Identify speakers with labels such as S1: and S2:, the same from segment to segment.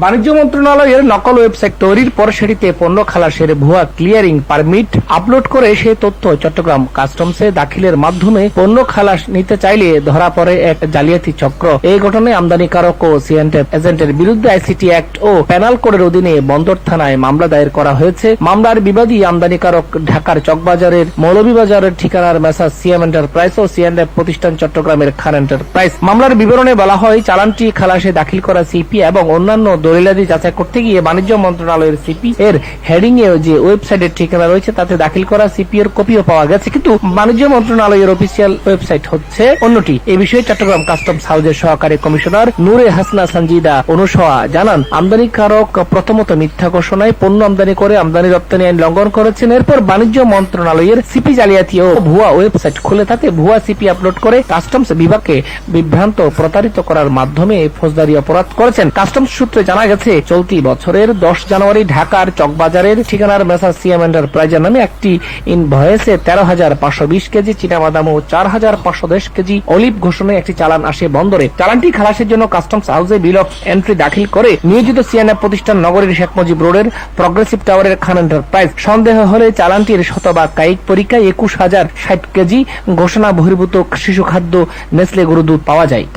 S1: বাণিজ্য মন্ত্রণালয়ের নকল ওয়েবসাইট তৈরির পর সেটিতে পণ্য খালাসের ভুয়া ক্লিয়ারিং পারমিট আপলোড করে সেই তথ্য চট্টগ্রাম কাস্টমসে দাখিলের মাধ্যমে পণ্য খালাস নিতে চাইলে ধরা পড়ে এক জালিয়াতি চক্র। এই ঘটনায় আমদানিকারক ও সিএনএফ এজেন্টের বিরুদ্ধে আইসিটি অ্যাক্ট ও পেনাল কোডের অধীনে বন্দর থানায় মামলা দায়ের করা হয়েছে। মামলার বিবাদী আমদানিকারক ঢাকার চকবাজারের মৌলভীবাজারের ঠিকানার মেসার্স সিএম এন্টারপ্রাইজ ও সিএনএফ প্রতিষ্ঠান চট্টগ্রামের খান এন্টারপ্রাইজ। মামলার বিবরণে বলা হয়, চালানটি খালাসে দাখিল করা সিপি এবং অন্যান্য দলিলাদি যাচাই করতে গিয়ে বাণিজ্য মন্ত্রণালয়ের সিপি এর হেডিং এ যে ওয়েবসাইটের ঠিকানা রয়েছে তাতে দাখিল করা সিপি এর কপিও পাওয়া গেছে, কিন্তু বাণিজ্য মন্ত্রণালয়ের অফিসিয়াল ওয়েবসাইট হচ্ছে অন্যটি। এই বিষয়ে চট্টগ্রাম কাস্টমস হাউসের সহকারী কমিশনার নূরে হাসনা সঞ্জিদা অনুসোয়া জানান, আমদানিকারক প্রথমত মিথ্যা ঘোষণায় পণ্য আমদানি করে আমদানি রপ্তানি আইন লঙ্ঘন করেছেন। এরপর বাণিজ্য মন্ত্রণালয়ের সিপি জালিয়াতি ও ভুয়া ওয়েবসাইট খুলে তাতে ভুয়া সিপি আপলোড করে কাস্টমস বিভাগকে বিভ্রান্ত প্রতারিত করার মাধ্যমে ফৌজদারি অপরাধ করেছেন। কাস্টমস সূত্রে জানা গেছে, চলতি বছরের 10 জানুয়ারি ঢাকার চকবাজারের ঠিকানার মেসার্স সিএম এন্টারপ্রাইজের নামে একটি ইনভয়েসে 13,520 কেজি চীনাবাদাম ও 4,510 কেজি অলিভ ঘোষণায় একটি চালান আসে বন্দরে। চালানটি খালাসের জন্য কাস্টমস হাউসে বিল অফ এন্ট্রি দাখিল করে নিয়োজিত সিএনএফ প্রতিষ্ঠান নগরীর শেখ মুজিব রোডের প্রগ্রেসিভ টাওয়ারের খান এন্টারপ্রাইজ। সন্দেহ হলে চালানটির শতভাগ কায়িক পরীক্ষায় 21,060 কেজি ঘোষণা বহির্ভূত শিশু খাদ্য নেসলে গরু দুধ পাওয়া যায়।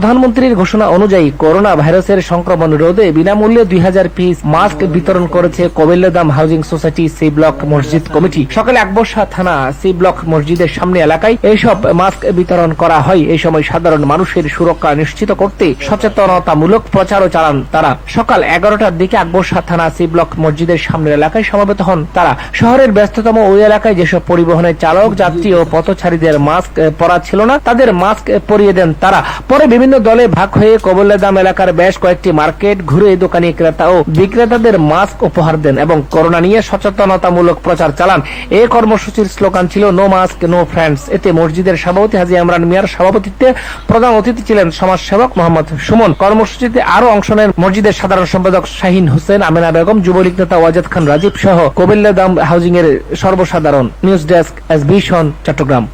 S1: প্রধানমন্ত্রীর ঘোষণা অনুযায়ী করোনা ভাইরাসের সংক্রমণ রোধে বিনামূল্যে 2000 পিস মাস্ক বিতরণ করেছে কোবেল্লাদাম হাউজিং সোসাইটি সি ব্লক মসজিদ কমিটি। সকালে আকবরশাহ থানা সি ব্লক মসজিদের সামনে এলাকায় এইসব মাস্ক বিতরণ করা হয়। এই সময় সাধারণ মানুষের সুরক্ষা নিশ্চিত করতে সচেতনতামূলক প্রচারও চালান তারা। সকাল 11টার দিকে আকবরশাহ থানা সি ব্লক মসজিদের সামনের এলাকায় সমবেত হন তারা। শহরের ব্যস্ততম ওই এলাকায় যেসব পরিবহনের চালক, যাত্রী ও পথচারীদের মাস্ক পরা ছিল না তাদের মাস্ক পরিয়ে দেন তারা। পরে বিভিন্ন দলে ভাগ হয়ে কোবেল্লাদাম এলাকার বেশ কয়েকটি মার্কেট ঘুরে দোকানি ক্রেতা ও বিক্রেতাদের মাস্ক উপহার দেন এবং করোনা নিয়ে সচেতনতামূলক প্রচার চালান। এই কর্মসূচির স্লোগান ছিল নো মাস্ক নো ফ্রেন্ডস। এতে মসজিদের সভাপতি হাজী ইমরান মিয়ার সভাপতিত্বে প্রধান অতিথি ছিলেন সমাজসেবক মোহাম্মদ সুমন। কর্মসূচিতে আরো অংশ নেন মসজিদের সাধারণ সম্পাদক শাহিন হোসেন, আমেনা বেগম, যুবলীগ নেতা ওয়াজেদ খান রাজীব সহ কোবেল্লাদাম হাউজিং এর সর্বসাধারণ। News desk, SB Chittagong.